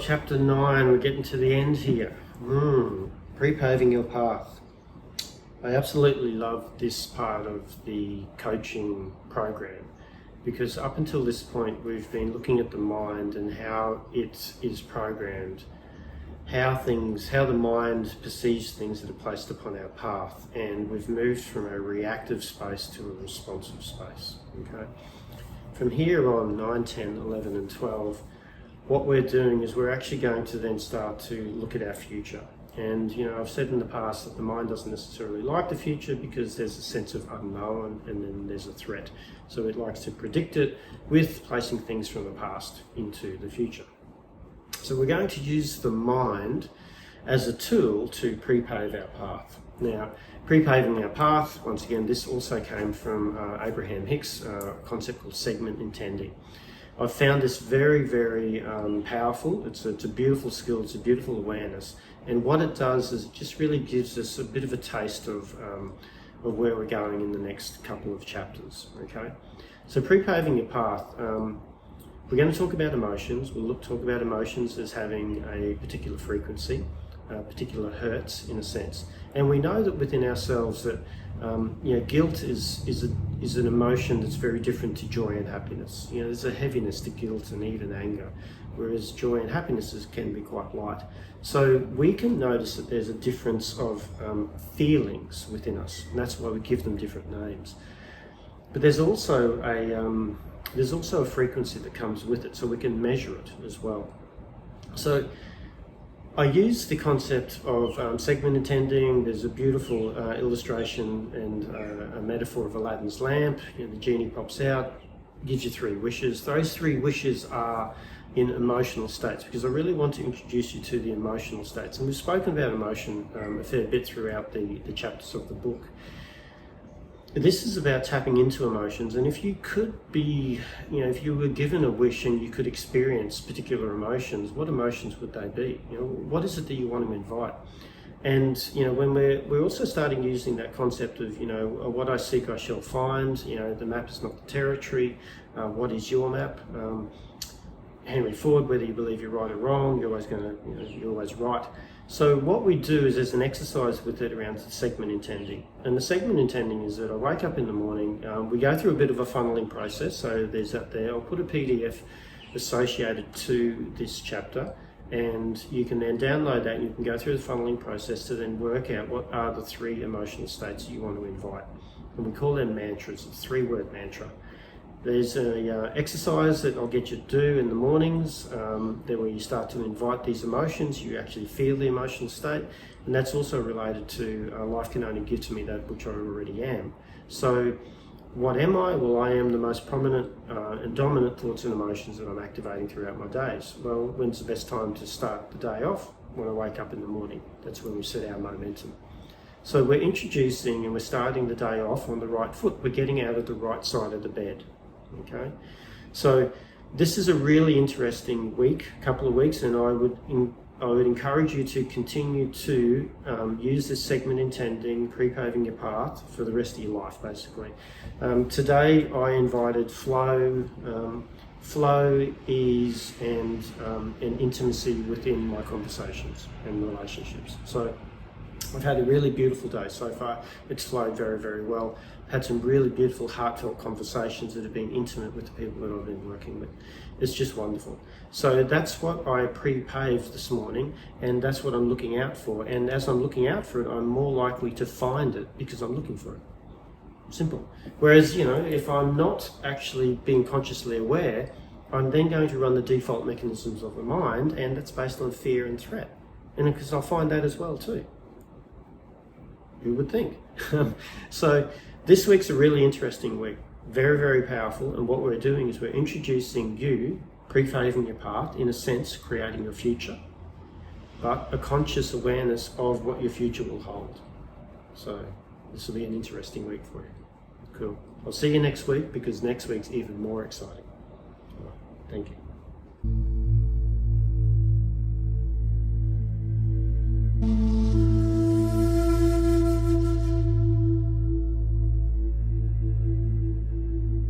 chapter 9, we're getting to the end here. Pre-paving your path. I absolutely love this part of the coaching program because up until this point we've been looking at the mind and how it is programmed, how the mind perceives things that are placed upon our path, and we've moved from a reactive space to a responsive space. Okay. From here on, 9, 10, 11 and 12, what we're doing is we're actually going to then start to look at our future. And I've said in the past that the mind doesn't necessarily like the future because there's a sense of unknown and then there's a threat. So it likes to predict it with placing things from the past into the future. So we're going to use the mind as a tool to pre-pave our path. Now, pre-paving our path, once again, this also came from Abraham Hicks, a concept called segment intending. I've found this very, very powerful. It's a beautiful skill, it's a beautiful awareness. And what it does is it just really gives us a bit of a taste of where we're going in the next couple of chapters, okay? So pre-paving your path, we're going to talk about emotions. We'll talk about emotions as having a particular frequency, particular hertz in a sense. And we know that within ourselves that guilt is an emotion that's very different to joy and happiness. There's a heaviness to guilt and even anger, whereas joy and happiness can be quite light. So we can notice that there's a difference of feelings within us, and that's why we give them different names. But there's also a frequency that comes with it, so we can measure it as well. So I use the concept of segment intending. There's a beautiful illustration and a metaphor of Aladdin's lamp. The genie pops out, gives you 3 wishes. Those 3 wishes are in emotional states, because I really want to introduce you to the emotional states. And we've spoken about emotion a fair bit throughout the chapters of the book. This is about tapping into emotions, and if you could be, if you were given a wish and you could experience particular emotions, what emotions would they be? What is it that you want to invite? And when we're also starting using that concept of what I seek I shall find. The map is not the territory. What is your map? Henry Ford, whether you believe you're right or wrong, you're always right. So what we do is there's an exercise with it around the segment intending. And the segment intending is that I wake up in the morning, we go through a bit of a funneling process. So there's that there. I'll put a PDF associated to this chapter, and you can then download that and you can go through the funneling process to then work out what are the 3 emotional states that you want to invite. And we call them mantras, a 3-word mantra. There's an exercise that I'll get you to do in the mornings, where you start to invite these emotions, you actually feel the emotional state, and that's also related to life can only give to me that which I already am. So what am I? Well, I am the most prominent and dominant thoughts and emotions that I'm activating throughout my days. Well, when's the best time to start the day off? When I wake up in the morning. That's when we set our momentum. So we're introducing and we're starting the day off on the right foot. We're getting out of the right side of the bed. Okay, so this is a really interesting couple of weeks, and I would encourage you to continue to use this segment intending, pre-paving your path for the rest of your life, basically. Today I invited flow, ease, and intimacy within my conversations and relationships. So I've had a really beautiful day so far. It's flowed very, very well. Had some really beautiful, heartfelt conversations that have been intimate with the people that I've been working with. It's just wonderful. So that's what I pre-paved this morning, and that's what I'm looking out for. And as I'm looking out for it, I'm more likely to find it because I'm looking for it. Simple. Whereas, if I'm not actually being consciously aware, I'm then going to run the default mechanisms of the mind, and that's based on fear and threat. And because I'll find that as well too. Who would think? So this week's a really interesting week, very, very powerful. And what we're doing is we're introducing you, pre-paving your path, in a sense, creating your future, but a conscious awareness of what your future will hold. So this will be an interesting week for you. Cool. I'll see you next week, because next week's even more exciting. All right. Thank you.